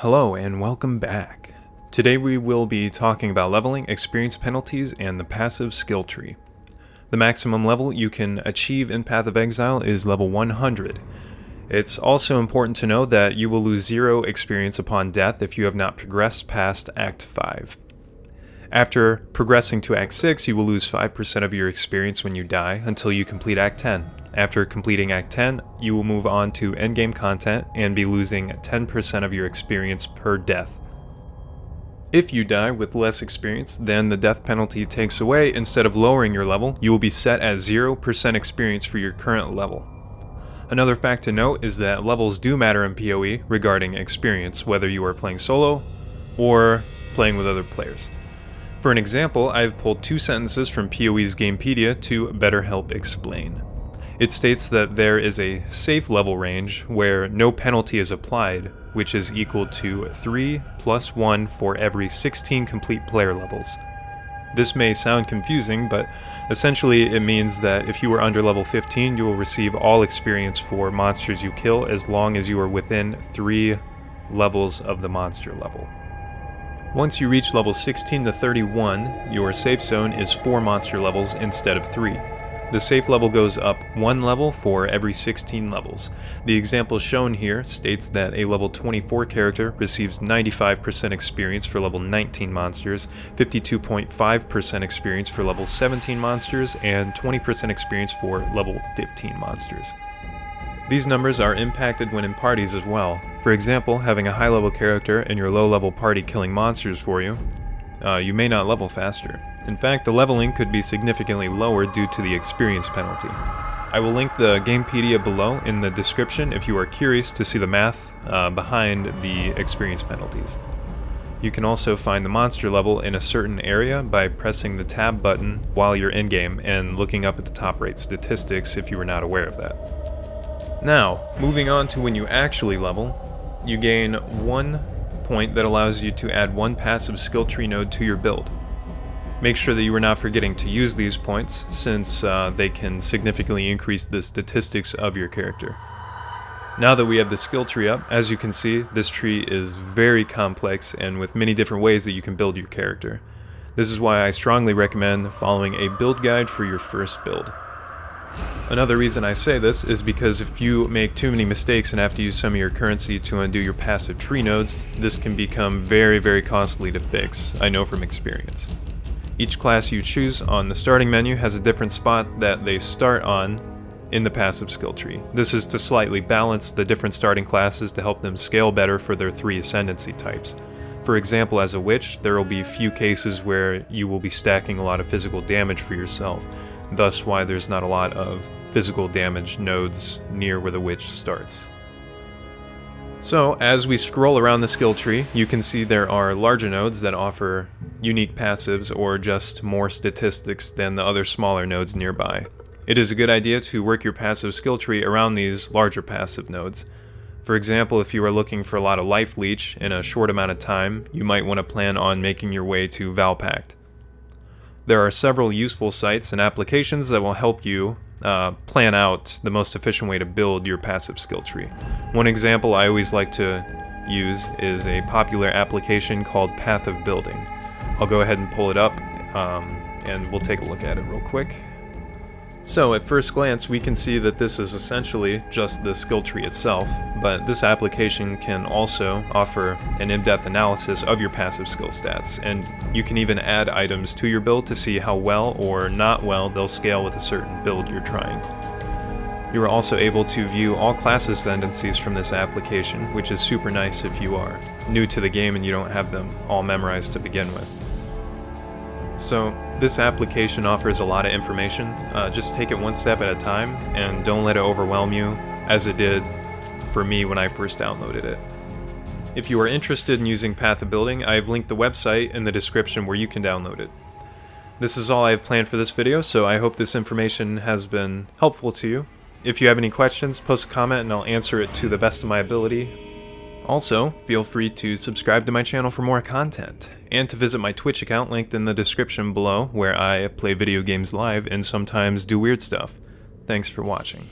Hello and welcome back. Today we will be talking about leveling, experience penalties, and the passive skill tree. The maximum level you can achieve in Path of Exile is level 100. It's also important to know that you will lose 0 experience upon death if you have not progressed past Act 5. After progressing to Act 6, you will lose 5% of your experience when you die until you complete Act 10. After completing Act 10, you will move on to endgame content and be losing 10% of your experience per death. If you die with less experience, then the death penalty takes away. Instead of lowering your level, you will be set at 0% experience for your current level. Another fact to note is that levels do matter in PoE regarding experience, whether you are playing solo or playing with other players. For an example, I've pulled 2 sentences from PoE's Gamepedia to better help explain. It states that there is a safe level range where no penalty is applied, which is equal to 3 plus 1 for every 16 complete player levels. This may sound confusing, but essentially it means that if you are under level 15, you will receive all experience for monsters you kill as long as you are within 3 levels of the monster level. Once you reach level 16 to 31, your safe zone is 4 monster levels instead of 3. The safe level goes up 1 level for every 16 levels. The example shown here states that a level 24 character receives 95% experience for level 19 monsters, 52.5% experience for level 17 monsters, and 20% experience for level 15 monsters. These numbers are impacted when in parties as well. For example, having a high-level character and your low-level party killing monsters for you, you may not level faster. In fact, the leveling could be significantly lower due to the experience penalty. I will link the Gamepedia below in the description if you are curious to see the math behind the experience penalties. You can also find the monster level in a certain area by pressing the tab button while you're in-game and looking up at the top rate statistics if you were not aware of that. Now, moving on to when you actually level, you gain 1 point that allows you to add 1 passive skill tree node to your build. Make sure that you are not forgetting to use these points, since they can significantly increase the statistics of your character. Now that we have the skill tree up, as you can see, this tree is very complex and with many different ways that you can build your character. This is why I strongly recommend following a build guide for your first build. Another reason I say this is because if you make too many mistakes and have to use some of your currency to undo your passive tree nodes, this can become very costly to fix, I know from experience. Each class you choose on the starting menu has a different spot that they start on in the passive skill tree. This is to slightly balance the different starting classes to help them scale better for their 3 ascendancy types. For example, as a witch, there will be few cases where you will be stacking a lot of physical damage for yourself, thus why there's not a lot of physical damage nodes near where the witch starts. So, as we scroll around the skill tree, you can see there are larger nodes that offer unique passives or just more statistics than the other smaller nodes nearby. It is a good idea to work your passive skill tree around these larger passive nodes. For example, if you are looking for a lot of life leech in a short amount of time, you might want to plan on making your way to Valpact. There are several useful sites and applications that will help you plan out the most efficient way to build your passive skill tree. One example I always like to use is a popular application called Path of Building. I'll go ahead and pull it up and we'll take a look at it real quick. So at first glance we can see that this is essentially just the skill tree itself, but this application can also offer an in-depth analysis of your passive skill stats, and you can even add items to your build to see how well or not well they'll scale with a certain build you're trying. You are also able to view all class ascendancies from this application, which is super nice if you are new to the game and you don't have them all memorized to begin with. So this application offers a lot of information. Just take it one step at a time and don't let it overwhelm you, as it did for me when I first downloaded it. If you are interested in using Path of Building, I have linked the website in the description where you can download it. This is all I have planned for this video, so I hope this information has been helpful to you. If you have any questions, post a comment and I'll answer it to the best of my ability. Also, feel free to subscribe to my channel for more content, and to visit my Twitch account linked in the description below, where I play video games live and sometimes do weird stuff. Thanks for watching.